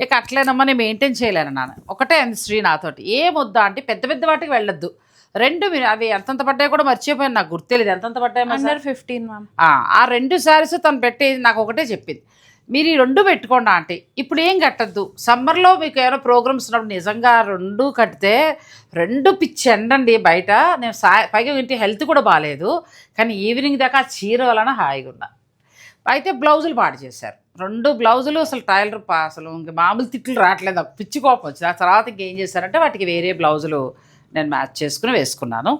ఇక అట్లేనమ్మా నేను మెయింటైన్ చేయలేను నాన్న. ఒకటే అంది శ్రీ నాతోటి, ఏమొద్దా అంటే పెద్ద పెద్ద వాటికి వెళ్ళొద్దు. 2 మీరు అవి ఎంతంత పడ్డాయి కూడా మర్చిపోయాను, నాకు గుర్తులేదు ఎంతంత పడ్డాయి. 15 ఆ 2 శారీస్ తను పెట్టేది నాకు ఒకటే చెప్పింది, మీరు ఈ 2 పెట్టుకోండి ఆంటీ, ఇప్పుడు ఏం కట్టద్దు. సమ్మర్లో మీకు ఏమైనా ప్రోగ్రామ్స్ ఉన్నప్పుడు నిజంగా 2 కడితే 2 పిచ్చి ఎండండి బయట. నేను పైగా ఇంటి హెల్త్ కూడా బాగాలేదు, కానీ ఈవినింగ్ దాకా ఆ చీర వలన హాయిగా ఉన్నా. అయితే బ్లౌజులు పాడు చేశారు. 2 బ్లౌజులు అసలు టైలర్ అసలు ఇంక మామూలు తిట్లు రావట్లేదు, నాకు పిచ్చి కోపం వచ్చింది. ఆ తర్వాత ఇంకేం చేశారంటే వాటికి వేరే బ్లౌజులు నేను మ్యాచ్ చేసుకుని వేసుకున్నాను.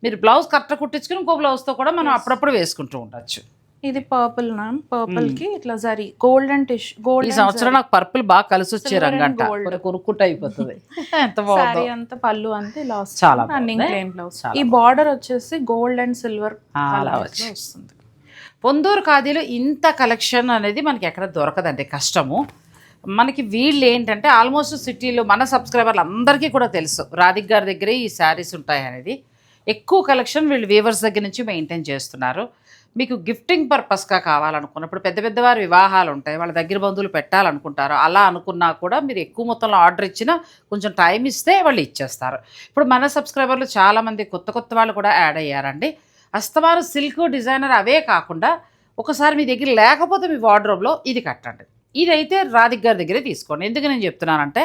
మీరు బ్లౌజ్ కరెక్ట్గా కుట్టించుకుని ఇంకో బ్లౌజ్తో కూడా మనం అప్పుడప్పుడు వేసుకుంటూ ఉండొచ్చు. ఇది పర్పుల్ మ్యామ్. పర్పుల్ కి ఇట్లా జరీ గోల్డెన్ టిష్. గోల్డ్ ఈ సంవత్సరం నాకు పర్పుల్ బాగా కలిసి వచ్చే రంగంట, కొనుక్కుంటూ అయిపోతుంది. ఎంత బాగుంది. అంతా పళ్ళు అంతా ఇలా వస్తుంది. చాలా రన్నింగ్ ప్లెయిన్ బ్లౌజ్. ఈ బార్డర్ వచ్చేసి గోల్డ్ అండ్ సిల్వర్ అలా వస్తుంది. పొందూరు ఖాదీలో ఇంత కలెక్షన్ అనేది మనకి ఎక్కడ దొరకదండి, కష్టము. మనకి వీళ్ళు ఏంటంటే ఆల్మోస్ట్ సిటీలో మన సబ్స్క్రైబర్లు అందరికీ కూడా తెలుసు రాధిక్ గారి దగ్గరే ఈ శారీస్ ఉంటాయి అనేది. ఎక్కువ కలెక్షన్ వీళ్ళు వీవర్స్ దగ్గర నుంచి మెయింటైన్ చేస్తున్నారు. మీకు గిఫ్టింగ్ పర్పస్గా కావాలనుకున్నప్పుడు పెద్ద పెద్దవారి వివాహాలు ఉంటాయి, వాళ్ళ దగ్గర బంధువులు పెట్టాలనుకుంటారు. అలా అనుకున్నా కూడా మీరు ఎక్కువ మొత్తంలో ఆర్డర్ ఇచ్చినా కొంచెం టైం ఇస్తే వాళ్ళు ఇచ్చేస్తారు. ఇప్పుడు మన సబ్స్క్రైబర్లు చాలామంది కొత్త కొత్త వాళ్ళు కూడా యాడ్ అయ్యారండి. అస్తమాను సిల్క్ డిజైనర్ అవే కాకుండా ఒకసారి మీ దగ్గర లేకపోతే మీ వార్డ్రోబ్లో ఇది కట్టండి. ఇదైతే రాధిక్ గారి దగ్గరే తీసుకోండి. ఎందుకు నేను చెప్తున్నానంటే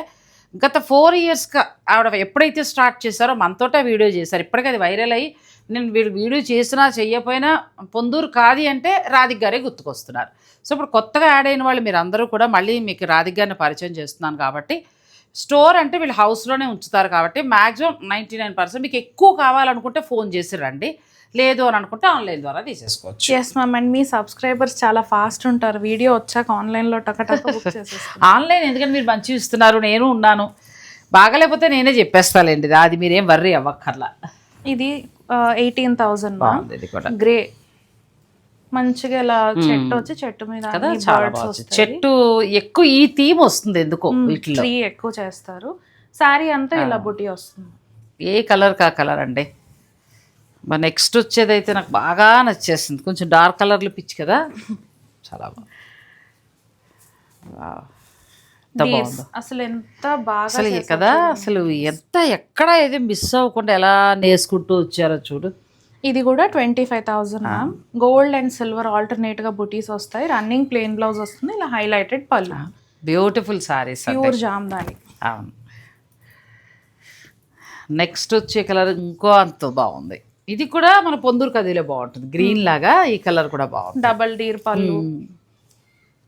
గత 4 ఇయర్స్గా ఆవిడ ఎప్పుడైతే స్టార్ట్ చేశారో మనతోటే వీడియో చేశారు. ఇప్పటికీ అది వైరల్ అయ్యి నేను వీడియో చేసినా చెయ్యకపోయినా పొందూరు ఖాదీ అంటే రాధిక్ గారే గుర్తుకొస్తున్నారు. సో ఇప్పుడు కొత్తగా యాడ్ అయిన వాళ్ళు మీరు అందరూ కూడా మళ్ళీ మీకు రాధిక్ గారిని పరిచయం చేస్తున్నాను కాబట్టి స్టోర్ అంటే వీళ్ళు హౌస్లోనే ఉంచుతారు కాబట్టి మ్యాక్సిమం 99% మీకు ఎక్కువ కావాలనుకుంటే ఫోన్ చేసి రండి, లేదు అని అనుకుంటే ఆన్లైన్ ద్వారా తీసేసుకోవచ్చు. Yes ma'am. అండ్ మీ సబ్స్క్రైబర్స్ చాలా ఫాస్ట్ ఉంటారు, వీడియో వచ్చాక ఆన్లైన్లో టకటక బుక్ చేసేస్తారు. ఆన్లైన్ ఎందుకంటే మీరు మంచిగా ఇస్తున్నారు, నేను ఉన్నాను, బాగాలేకపోతే నేనే చెప్పేస్తాలేండి, అది మీరేం వర్రీ అవ్వక్కర్లా. ఇది 18,000 బాగుంది ఇది కూడా. గ్రే మంచిగా ఇలా చెట్టు వచ్చి చెట్టు మీద కదా, చాలా బాగుంది. చెట్టు ఎక్కువ ఈ థీమ్ వస్తుంది ఎందుకో వీటిలో, ట్రీ ఎక్కువ చేస్తారు. శారీ అంతా ఇలా బుటీ వస్తుంది. ఏ కలర్ కా కలర్ అండి. మరి నెక్స్ట్ వచ్చేది అయితే నాకు బాగా నచ్చేస్తుంది, కొంచెం డార్క్ కలర్లు పిచ్చి కదా, చాలా బాగుంది. అసలు ఎంత బాగా అసలు కదా, అసలు ఎంత ఎక్కడ ఏది మిస్ అవ్వకుండా ఎలా నేసుకుంటూ వచ్చారో చూడు. ఇది కూడా 25,000 ma'am. Gold and silver alternate గా బుటీస్ వస్తాయి. రన్నింగ్ ప్లెయిన్ బ్లౌజ్ వస్తుంది, ఇలా హైలైటెడ్ పళ్ళు. Beautiful saris, pure Jamdani. అవును. నెక్స్ట్ వచ్చే కలర్ ఇంకో అంత బాగుంది, ఇది కూడా మన పొందూరు కదిలో బాగుంటుంది, గ్రీన్ లాగా. ఈ కలర్ కూడా బాగుంది, డబల్ డీర్ పళ్ళు,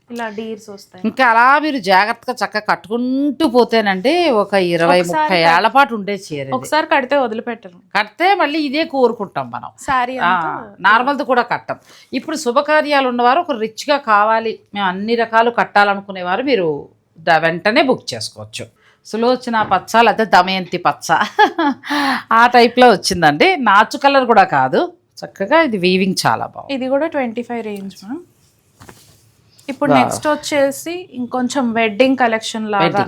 ఇలా డీర్స్ వస్తాయి. ఇంకా అలా మీరు జాగ్రత్తగా చక్కగా కట్టుకుంటూ పోతేనండి ఒక 20-30 ఏళ్ల పాటు ఉండే చీర. ఒకసారి కడితే వదిలిపెట్టరు, కడితే మళ్ళీ ఇదే కోరుకుంటాం మనం. సారీ నార్మల్ది కూడా కట్టం. ఇప్పుడు శుభకార్యాలు ఉన్నవారు ఒక రిచ్గా కావాలి, మేము అన్ని రకాలు కట్టాలనుకునేవారు మీరు వెంటనే బుక్ చేసుకోవచ్చు. సులోచన పచ్చ లేదా దమయంతి పచ్చ ఆ టైప్లో వచ్చిందండి. నాచు కలర్ కూడా కాదు, చక్కగా ఇది వీవింగ్ చాలా బాగుంది. ఇది కూడా 25 రేంజ్ మ్యామ్. ఇప్పుడు నెక్స్ట్ వచ్చేసి ఇంకొంచెం వెడ్డింగ్ కలెక్షన్ లాగా,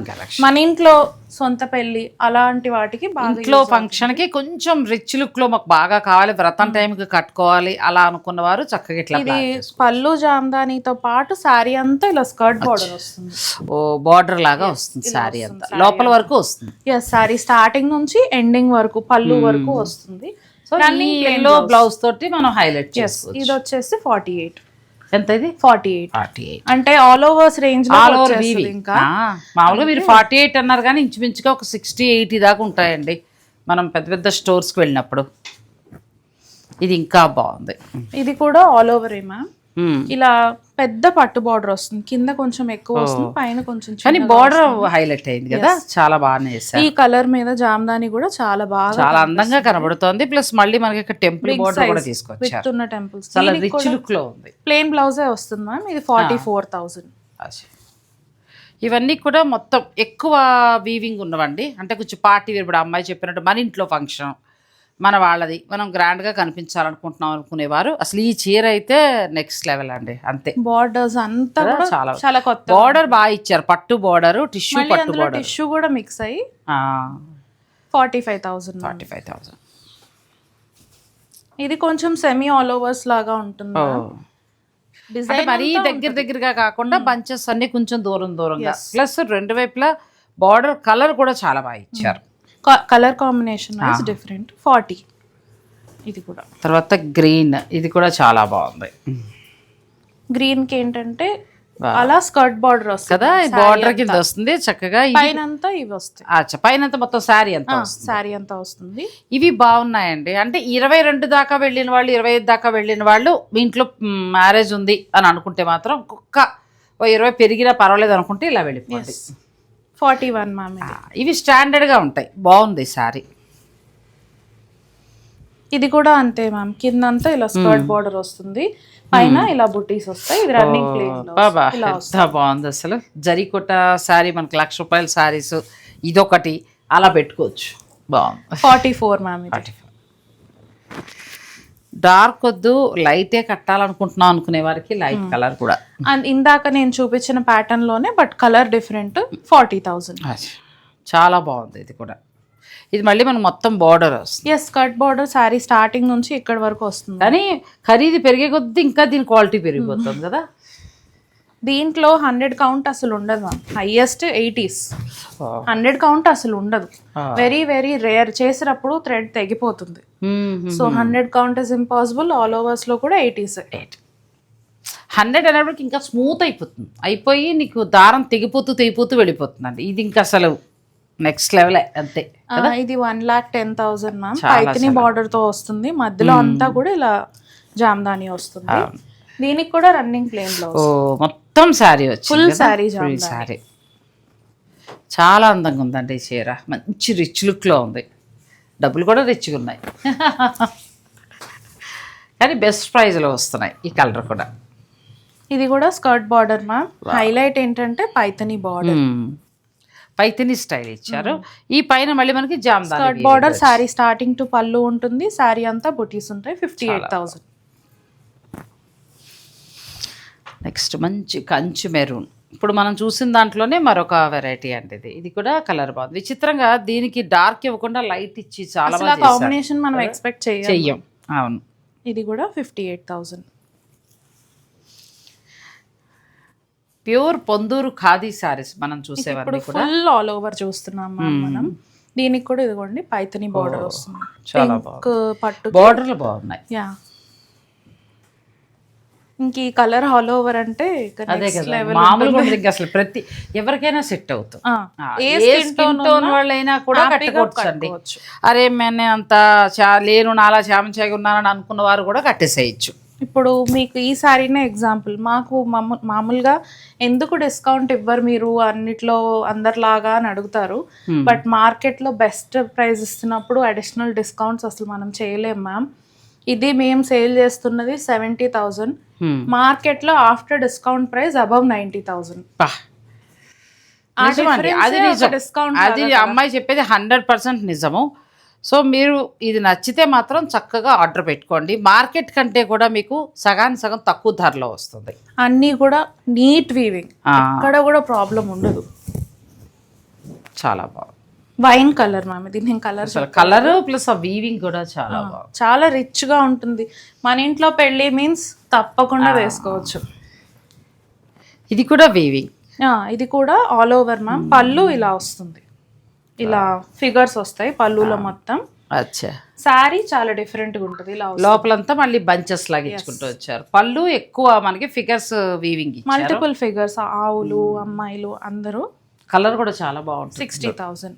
మన ఇంట్లో సొంత పెళ్లి అలాంటి వాటికి ఇంట్లో ఫంక్షన్ కి కొంచెం రిచ్ లుక్ లో మాకు బాగా కావాలి, వ్రతం టైంకి కట్టుకోవాలి అలా అనుకున్న వారు చక్కగా ఇట్లా. ఇది పళ్ళు జామ్దానితో పాటు శారీ అంతా ఇలా స్కర్ట్ బార్డర్ వస్తుంది. ఓ బార్డర్ లాగా వస్తుంది శారీ అంతా, లోపల వరకు వస్తుంది. ఎస్, శారీ స్టార్టింగ్ నుంచి ఎండింగ్ వరకు పళ్ళు వరకు వస్తుంది. సో ఎల్లో బ్లౌజ్ తోటి మనం హైలైట్ చేసుకోవచ్చు. ఇది వచ్చేసి 48. ఎంత ఇది? 48. అంటే ఆల్ ఓవర్స్ రేంజ్ లో ఇంకా మామూలుగా మీరు 48 అన్నారు కానీ ఇంచుమించుగా ఒక 60-80 దాకా ఉంటాయండి మనం పెద్ద పెద్ద స్టోర్స్కి వెళ్ళినప్పుడు. ఇది ఇంకా బాగుంది. ఇది కూడా ఆల్ ఓవర్ మ్యామ్. ఇలా పెద్ద పట్టు బార్డర్ వస్తుంది, కింద కొంచెం ఎక్కువ వస్తుంది, పైన కొంచెం కానీ బార్డర్ హైలైట్ అయింది కదా, చాలా బాగా చేశారు. ఈ కలర్ మీద జామ్దాని కూడా చాలా బాగా చాలా అందంగా కనబడుతోంది. ప్లస్ మళ్ళీ మనకి ఇక్కడ టెంపుల్ బార్డర్ కూడా తీసుకొచ్చారు, టెంపుల్స్ చాలా రిచ్ లుక్ లో ఉంది. ప్లెయిన్ బ్లౌజే వస్తుంది మ్యామ్. ఇది 44,000. ఇవన్నీ కూడా మొత్తం ఎక్కువ వీవింగ్ ఉన్నవండి, అంటే కొంచెం పార్టీ వేర్. ఇప్పుడు అమ్మాయి చెప్పినట్టు మన ఇంట్లో ఫంక్షన్ మన వాళ్ళది, మనం గ్రాండ్గా కనిపించాలనుకుంటున్నాం అనుకునేవారు అసలు ఈ చీర అయితే నెక్స్ట్ లెవెల్ అండి. అంతే, బార్డర్స్ అంతా చాలా కొత్త బార్డర్ బాగా ఇచ్చారు, పట్టు బార్డర్, టిష్యూ పట్టు బార్డర్, టిష్యూ కూడా మిక్స్ అయ్యి 45,000. ఇది కొంచెం సెమీ ఆల్ ఓవర్స్ లాగా ఉంటుంది. డిజైన్ మరీ దగ్గరగా కాకుండా బంచెస్ అన్ని కొంచెం దూరంగా, ప్లస్ రెండు వైపులా బార్డర్ కలర్ కూడా చాలా బాగా ఇచ్చారు. Colour combination wise different. 40. ఇది కూడా తర్వాత గ్రీన్, ఇది కూడా చాలా బాగుంది. గ్రీన్ కి ఏంటంటే అలా స్కర్ట్ బార్డర్ వస్తుంది కదా, బార్డర్ కింద వస్తుంది చక్కగా. పైన అంతా ఇవి వస్తాయి, పైన మొత్తం శారీ అంతా వస్తుంది. ఇవి బాగున్నాయండి. అంటే 22 దాకా వెళ్ళిన వాళ్ళు, 25 దాకా వెళ్ళిన వాళ్ళు మీ ఇంట్లో మ్యారేజ్ ఉంది అని అనుకుంటే మాత్రం ఒక్క 20 పెరిగినా పర్వాలేదు అనుకుంటే ఇలా వెళ్ళిపోండి. 41 మ్యామ్. ఇవి స్టాండర్డ్ గా ఉంటాయి, బాగుంది సారీ. ఇది కూడా అంతే మ్యామ్, కింద అంతా ఇలా స్కర్ట్ బార్డర్ వస్తుంది, పైన ఇలా బుటీస్ వస్తాయి. ఇది రన్నింగ్ ప్లేన్. ఎంత బాగుంది అసలు. జరీకోట శారీ మనకి ₹1,00,000 శారీస్ ఇదొకటి అలా పెట్టుకోవచ్చు, బాగుంది. 44 మ్యామ్. 44. డార్క్ వద్దు లైటే కట్టాలనుకుంటున్నాం అనుకునే వారికి లైట్ కలర్ కూడా. అండ్ ఇందాక నేను చూపించిన ప్యాటర్న్ లోనే బట్ కలర్ డిఫరెంట్. 40,000. చాలా బాగుంది ఇది కూడా. ఇది మళ్ళీ మనకు మొత్తం బార్డర్ వస్తుంది. Yes, skirt border sari starting నుంచి ఇక్కడ వరకు వస్తుంది. కానీ ఖరీదు పెరిగే కొద్దీ ఇంకా దీని క్వాలిటీ పెరిగిపోతుంది కదా. దీంట్లో 100 కౌంట్ అసలు ఉండదు మ్యామ్. Highest 80s. 100 కౌంట్ అసలు ఉండదు. Very very rare. చేసినప్పుడు థ్రెడ్ తెగిపోతుంది. So 100 count is impossible. All overs లో కూడా 80s. 100 అనేప్పటికి ఇంకా స్మూత్ అయిపోయి నీకు దారం తెగిపోతూ వెళ్ళిపోతుందండి. ఇది ఇంకా అసలు నెక్స్ట్ లెవెల్ అంతే. ఇది 1,10,000 మ్యామ్. పైతని బార్డర్ తో వస్తుంది, మధ్యలో అంతా కూడా ఇలా జామ్దాని వస్తుంది. దీనికి కూడా రన్నింగ్ ప్లేన్ బ్లౌజ్. మొత్తం శారీ వచ్చి ఫుల్ శారీ శారీ. చాలా అందంగా ఉందండి ఈ చీర, మంచి రిచ్ లుక్లో ఉంది, డబ్బులు కూడా రిచ్గా ఉన్నాయి కానీ బెస్ట్ ప్రైజ్లో వస్తున్నాయి ఈ కలర్ కూడా. ఇది కూడా స్కర్ట్ బార్డర్ మ్యామ్. హైలైట్ ఏంటంటే పైతని బార్డర్, పైతని స్టైల్ ఇచ్చారు. ఈ పైన మళ్ళీ మనకి Jamdani skirt border. Sari starting to పళ్ళు ఉంటుంది, శారీ అంతా బుటీస్ ఉంటాయి. 58,000. నెక్స్ట్ మంచి కంచు మెరూన్, ఇప్పుడు మనం చూసిన దాంట్లోనే మరొక వెరైటీ అండి ఇది. ఇది కూడా కలర్ బాగుంది. విచిత్రంగా దీనికి డార్క్ ఇవ్వకుండా లైట్ ఇచ్చి చాలా బాగా కాంబినేషన్ మనం ఎక్స్పెక్ట్ చెయ్యం. అవును. ఇది కూడా 58,000. ప్యూర్ పొందూరు ఖాదీ సారీస్ మనం చూసేవాళ్ళు కూడా ఫుల్ ఆల్ ఓవర్ చూస్తున్నాం మనం. దీనికి కూడా ఇదిగోండి పైతని బార్డర్ వస్తుంది. చాలా బాగుంది, పట్టు బార్డర్లు బాగున్నాయి. యా, ఇంక ఈ కలర్ ఆల్ ఓవర్ అంటే అదే కదా మామూలుగా ఇంకా అసలు ప్రతి ఎవరికైనా సెట్ అవుతుంది. ఏ స్కిన్ టోన్ వాళ్ళైనా కూడా కట్టుకోవచ్చండి. అరే నేను అంత లేను నాలా చామచాగా ఉన్నానని అనుకున్న వారు కూడా కట్టేసేయచ్చు. ఇప్పుడు మీకు ఈ శారీనే ఎగ్జాంపుల్. మాకు మామూలుగా ఎందుకు డిస్కౌంట్ ఇవ్వరు మీరు అన్నిట్లో అందరిలాగా అని అడుగుతారు. బట్ మార్కెట్లో బెస్ట్ ప్రైస్ ఇస్తున్నప్పుడు అడిషనల్ డిస్కౌంట్స్ అసలు మనం చేయలేం మ్యామ్. ఇది మేము సేల్ చేస్తున్నది 70,000, మార్కెట్లో ఆఫ్టర్ డిస్కౌంట్ ప్రైస్ అబవ్ 90,000. అది అమ్మాయి చెప్పేది 100% నిజము. సో మీరు ఇది నచ్చితే మాత్రం చక్కగా ఆర్డర్ పెట్టుకోండి. మార్కెట్ కంటే కూడా మీకు సగానికి సగం తక్కువ ధరలో వస్తుంది. అన్నీ కూడా నీట్ వీవింగ్, ఎక్కడ కూడా ప్రాబ్లం ఉండదు. చాలా బాగుంది. Wine colour ma'am. ఇది నేను కలర్ ప్లస్ ఆ వీవింగ్ కూడా చాలా బాగుంది, చాలా రిచ్ గా ఉంటుంది. మన ఇంట్లో పెళ్ళి మీన్స్ తప్పకుండా వేసుకోవచ్చు. ఇది కూడా వీవింగ్. ఇది కూడా ఆల్ ఓవర్ మ్యామ్. పళ్ళు ఇలా వస్తుంది, ఇలా ఫిగర్స్ వస్తాయి పళ్ళులో మొత్తం. అచ్చా. శారీ చాలా డిఫరెంట్ గా ఉంటుంది. ఇలా లోపలంతా మళ్ళీ బంచెస్ లాగా ఇచ్చుకుంటూ వచ్చారు. పళ్ళు ఎక్కువ మనకి ఫిగర్స్ వీవింగ్, మల్టిపుల్ ఫిగర్స్, ఆవులు అమ్మాయిలు అందరూ. కలర్ కూడా చాలా బాగుంటుంది. 60,000.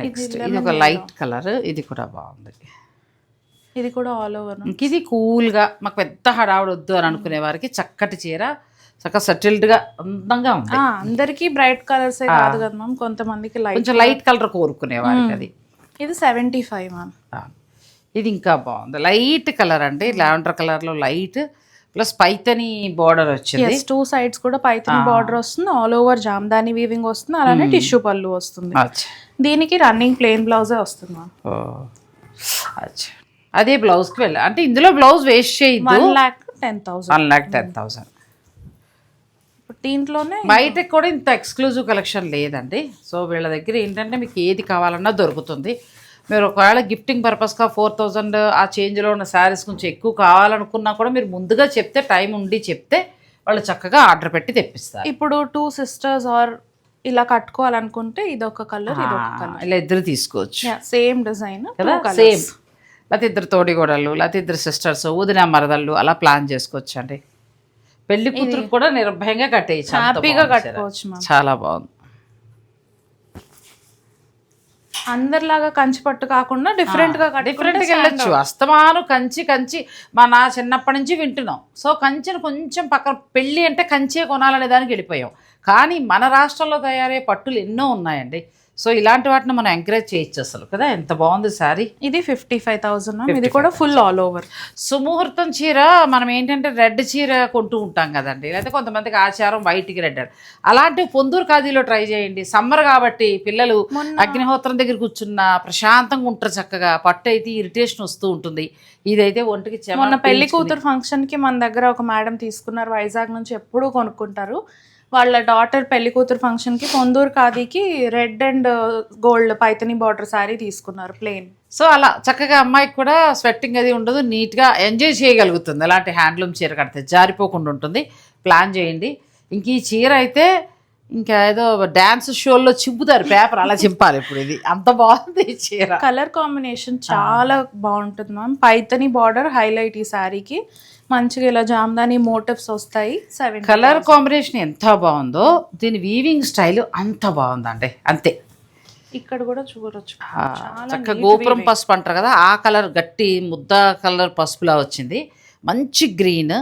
నెక్స్ట్ ఇది ఒక లైట్ కలర్, ఇది కూడా బాగుంది. ఇది కూడా ఆల్ ఓవర్. ఇది కూల్గా మాకు పెద్ద హడావుడు వద్దు అని అనుకునే వారికి చక్కటి చీర, చక్కగా సెటిల్డ్గా అందంగా ఉంది. అందరికి బ్రైట్ కలర్స్ కాదు కదా మ్యామ్, కొంతమందికి కొంచెం లైట్ కలర్ కోరుకునే వారికి అది. ఇది 75 మ్యామ్. ఇది ఇంకా బాగుంది, లైట్ కలర్ అండి, లావెండర్ కలర్లో లైట్ ప్లస్ పైతని బార్డర్ వచ్చింది. 2 సైడ్స్ కూడా పైతని బార్డర్ వస్తుంది, ఆల్ ఓవర్ జామ్దాని వీవింగ్ వస్తుంది, అలానే టిష్యూ పళ్ళు వస్తుంది. దీనికి రన్నింగ్ ప్లెయిన్ బ్లౌజే వస్తుంది మ్యామ్. అదే బ్లౌజ్కి వెళ్ళి అంటే ఇందులో బ్లౌజ్ వేస్ట్ చేయదు. 1,10,000. 1,10,000. దీంట్లోనే బయటకు కూడా ఇంత ఎక్స్క్లూజివ్ కలెక్షన్ లేదండి. సో వీళ్ళ దగ్గర ఏంటంటే మీకు ఏది కావాలన్నా దొరుకుతుంది. మీరు ఒకవేళ గిఫ్టింగ్ పర్పస్గా 4,000 ఆ చేంజ్లో ఉన్న శారీస్ కొంచెం ఎక్కువ కావాలనుకున్నా కూడా మీరు ముందుగా చెప్తే, టైం ఉండి చెప్తే వాళ్ళు చక్కగా ఆర్డర్ పెట్టి తెప్పిస్తారు. ఇప్పుడు 2 సిస్టర్స్ ఆర్ ఇలా కట్టుకోవాలనుకుంటే ఇదొక కలర్, ఇదొక కలర్, ఇలా ఇద్దరు తీసుకోవచ్చు. సేమ్ డిజైన్ కదా, సేమ్. లేకపోతే ఇద్దరు తోడిగోడళ్ళు, లేకపోతే ఇద్దరు సిస్టర్స్, వదిన మరదళ్ళు అలా ప్లాన్ చేసుకోవచ్చు అండి. పెళ్లి కూతురు కూడా నిర్భయంగా కట్టేయచ్చు, హ్యాపీగా కట్టుకోవచ్చు. చాలా బాగుంది. అందరిలాగా కంచి పట్టు కాకుండా డిఫరెంట్గా వెళ్ళొచ్చు. అస్తమాను కంచి నా చిన్నప్పటి నుంచి వింటున్నాం. సో కంచిని కొంచెం పక్కన, పెళ్ళి అంటే కంచే కొనాలనే దానికి వెళ్ళిపోయాం. కానీ మన రాష్ట్రంలో తయారయ్యే పట్టులు ఎన్నో ఉన్నాయండి. సో ఇలాంటి వాటిని మనం ఎంకరేజ్ చేయొచ్చు అసలు కదా. ఎంత బాగుంది శారీ. ఇది 55,000. ఇది కూడా ఫుల్ ఆల్ ఓవర్. సుముహూర్తం చీర మనం ఏంటంటే రెడ్ చీర కొంటూ ఉంటాం కదండి, లేకపోతే కొంతమందికి ఆచారం వైట్కి రెడ్. అలాంటి పొందూరు ఖాదీలో ట్రై చేయండి. సమ్మర్ కాబట్టి పిల్లలు అగ్నిహోత్రం దగ్గర కూర్చున్న ప్రశాంతంగా ఉంటారు చక్కగా. పట్టు అయితే ఇరిటేషన్ వస్తూ ఉంటుంది, ఇదైతే ఒంటికి. మొన్న పెళ్లి కూతురు ఫంక్షన్కి మన దగ్గర ఒక మేడం తీసుకున్నారు, వైజాగ్ నుంచి, ఎప్పుడూ కొనుక్కుంటారు. వాళ్ళ డాటర్ పెళ్లి కూతురు ఫంక్షన్కి పొందూరు ఖాదీకి red and gold Paithani border sari తీసుకున్నారు, ప్లెయిన్. సో అలా చక్కగా అమ్మాయికి కూడా స్వెట్టింగ్ అది ఉండదు, నీట్గా ఎంజాయ్ చేయగలుగుతుంది. అలాంటి హ్యాండ్లూమ్ చీర కడితే జారిపోకుండా ఉంటుంది. ప్లాన్ చేయండి. ఇంక ఈ చీర అయితే ఇంకా ఏదో డ్యాన్స్ షోల్లో చింపుతారు పేపర్, అలా చింపాలి ఇప్పుడు. ఇది అంత బాగుంది ఈ చీర. కలర్ కాంబినేషన్ చాలా బాగుంటుంది మ్యామ్. పైతని బార్డర్ హైలైట్ ఈ శారీకి. మంచిగా ఇలా జామ్దాని మోటివ్స్ వస్తాయి. కలర్ కాంబినేషన్ ఎంత బాగుందో, దీని వీవింగ్ స్టైల్ అంత బాగుందండి. అంతే. ఇక్కడ కూడా చూడొచ్చు చక్కగా గోపురం పసుపు అంటారు కదా, ఆ కలర్ గట్టి ముద్ద కలర్ పసుపులా వచ్చింది. మంచి గ్రీన్.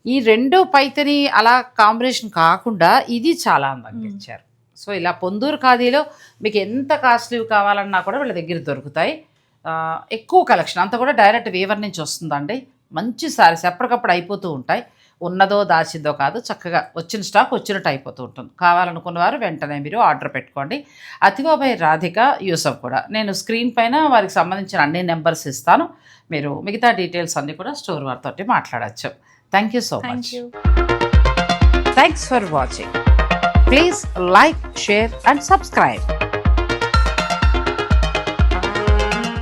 ఈ 2 పైతని అలా కాంబినేషన్ కాకుండా ఇది చాలా అందంగా ఇచ్చారు. సో ఇలా పొందూరు ఖాదీలో మీకు ఎంత కాస్ట్లీవి కావాలన్నా కూడా వీళ్ళ దగ్గర దొరుకుతాయి. ఎక్కువ కలెక్షన్ అంతా కూడా డైరెక్ట్ వీవర్ నుంచి వస్తుందండి. మంచి సారీస్ ఎప్పటికప్పుడు అయిపోతూ ఉంటాయి. ఉన్నదో దాచిందో కాదు, చక్కగా వచ్చిన స్టాక్ వచ్చినట్టు అయిపోతూ ఉంటుంది. కావాలనుకున్న వారు వెంటనే మీరు ఆర్డర్ పెట్టుకోండి. అతివాబాయి రాధిక యూసఫ్ కూడా నేను స్క్రీన్ పైన వారికి సంబంధించిన అన్ని నెంబర్స్ ఇస్తాను. మీరు మిగతా డీటెయిల్స్ అన్నీ కూడా స్టోర్ వారితో మాట్లాడచ్చు. Thank you so much. Thanks for watching. Please like, share and subscribe.